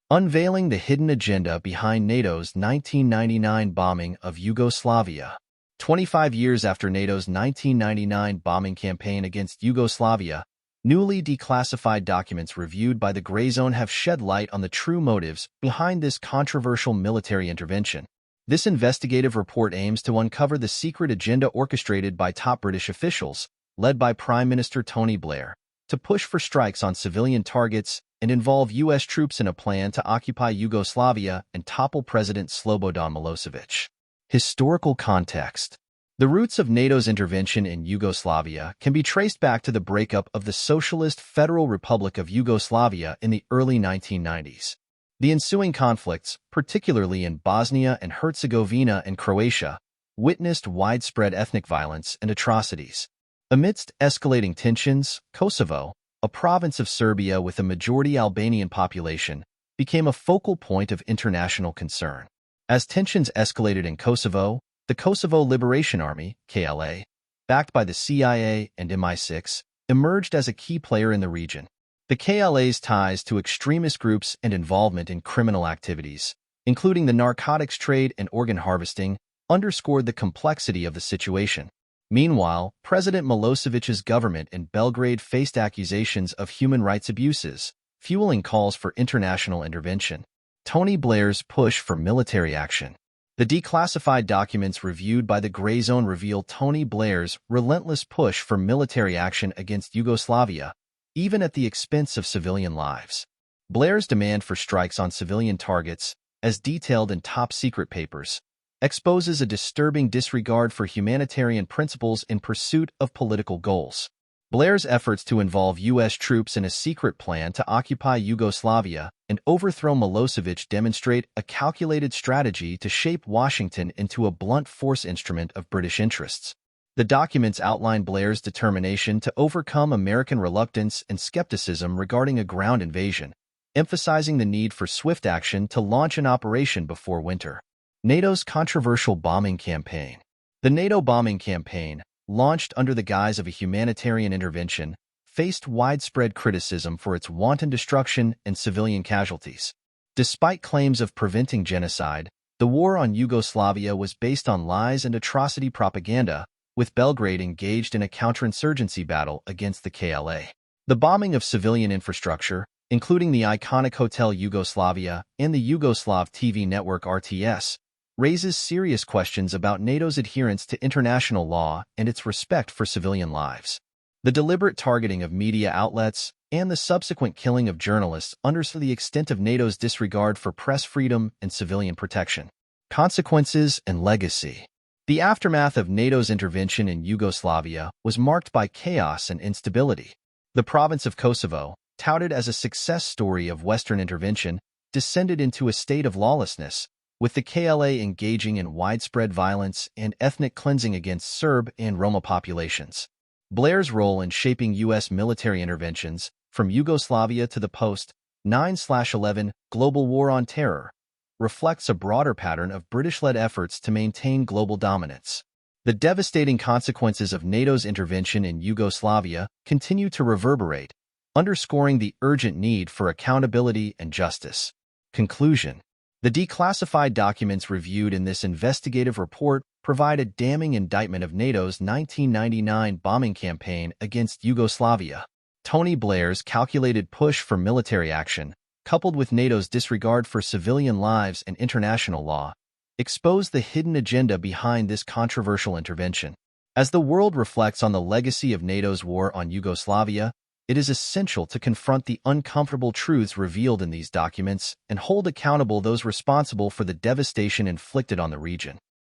Unveiling the hidden agenda behind NATO's 1999 bombing of Yugoslavia. 25 years after NATO's 1999 bombing campaign against Yugoslavia, newly declassified documents reviewed by the Grayzone have shed light on the true motives behind this controversial military intervention. This investigative report aims to uncover the secret agenda orchestrated by top British officials, led by Prime Minister Tony Blair, to push for strikes on civilian targets and involve U.S. troops in a plan to occupy Yugoslavia and topple President Slobodan Milosevic. Historical context. The roots of NATO's intervention in Yugoslavia can be traced back to the breakup of the Socialist Federal Republic of Yugoslavia in the early 1990s. The ensuing conflicts, particularly in Bosnia and Herzegovina and Croatia, witnessed widespread ethnic violence and atrocities. Amidst escalating tensions, Kosovo, a province of Serbia with a majority Albanian population, became a focal point of international concern. As tensions escalated in Kosovo, the Kosovo Liberation Army, KLA, backed by the CIA and MI6, emerged as a key player in the region. The KLA's ties to extremist groups and involvement in criminal activities, including the narcotics trade and organ harvesting, underscored the complexity of the situation. Meanwhile, President Milosevic's government in Belgrade faced accusations of human rights abuses, fueling calls for international intervention. Tony Blair's push for military action. The declassified documents reviewed by the Grayzone reveal Tony Blair's relentless push for military action against Yugoslavia, even at the expense of civilian lives. Blair's demand for strikes on civilian targets, as detailed in top-secret papers, exposes a disturbing disregard for humanitarian principles in pursuit of political goals. Blair's efforts to involve U.S. troops in a secret plan to occupy Yugoslavia and overthrow Milosevic demonstrate a calculated strategy to shape Washington into a blunt force instrument of British interests. The documents outline Blair's determination to overcome American reluctance and skepticism regarding a ground invasion, emphasizing the need for swift action to launch an operation before winter. NATO's controversial bombing campaign. The NATO bombing campaign, launched under the guise of a humanitarian intervention, faced widespread criticism for its wanton destruction and civilian casualties. Despite claims of preventing genocide, the war on Yugoslavia was based on lies and atrocity propaganda, with Belgrade engaged in a counterinsurgency battle against the KLA. The bombing of civilian infrastructure, including the iconic Hotel Yugoslavia and the Yugoslav TV network RTS, raises serious questions about NATO's adherence to international law and its respect for civilian lives. The deliberate targeting of media outlets and the subsequent killing of journalists underscore the extent of NATO's disregard for press freedom and civilian protection. Consequences and legacy. The aftermath of NATO's intervention in Yugoslavia was marked by chaos and instability. The province of Kosovo, touted as a success story of Western intervention, descended into a state of lawlessness, with the KLA engaging in widespread violence and ethnic cleansing against Serb and Roma populations. Blair's role in shaping U.S. military interventions, from Yugoslavia to the post-9/11 global war on terror, reflects a broader pattern of British-led efforts to maintain global dominance. The devastating consequences of NATO's intervention in Yugoslavia continue to reverberate, underscoring the urgent need for accountability and justice. Conclusion. The declassified documents reviewed in this investigative report provide a damning indictment of NATO's 1999 bombing campaign against Yugoslavia. Tony Blair's calculated push for military action, coupled with NATO's disregard for civilian lives and international law, expose the hidden agenda behind this controversial intervention. As the world reflects on the legacy of NATO's war on Yugoslavia, it is essential to confront the uncomfortable truths revealed in these documents and hold accountable those responsible for the devastation inflicted on the region.